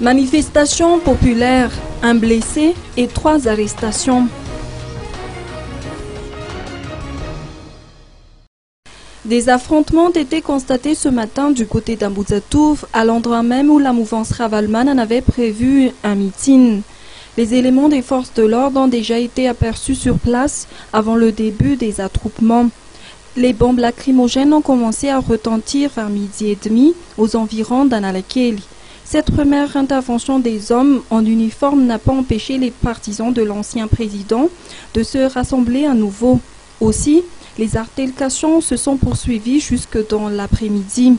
Manifestation populaire, un blessé et 3 arrestations. Des affrontements ont été constatés ce matin du côté d'Ambouzatouf, à l'endroit même où la mouvance Ravalman en avait prévu un meeting. Les éléments des forces de l'ordre ont déjà été aperçus sur place avant le début des attroupements. Les bombes lacrymogènes ont commencé à retentir vers 12h30 aux environs d'Analakeli. Cette première intervention des hommes en uniforme n'a pas empêché les partisans de l'ancien président de se rassembler à nouveau. Aussi, les altercations se sont poursuivies jusque dans l'après-midi.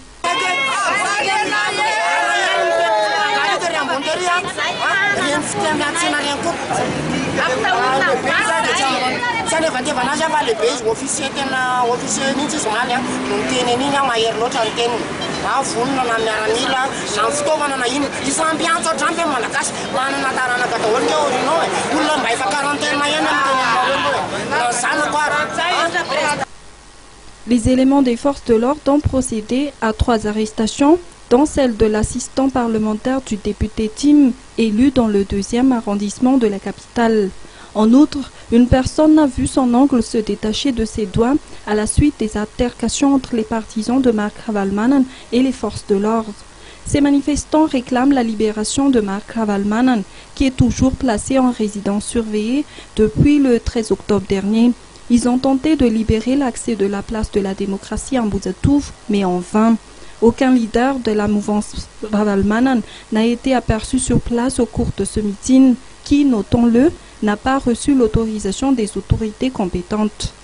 Les éléments des forces de l'ordre ont procédé à 3 arrestations, dont celle de l'assistant parlementaire du député Tim, élu dans le 2e arrondissement de la capitale. En outre, une personne a vu son ongle se détacher de ses doigts à la suite des altercations entre les partisans de Marc Ravalman et les forces de l'ordre. Ces manifestants réclament la libération de Marc Ravalman, qui est toujours placé en résidence surveillée depuis le 13 octobre dernier. Ils ont tenté de libérer l'accès de la place de la démocratie à Ambouzatouf, mais en vain. Aucun leader de la mouvance Ravalman n'a été aperçu sur place au cours de ce meeting qui, notons-le, n'a pas reçu l'autorisation des autorités compétentes.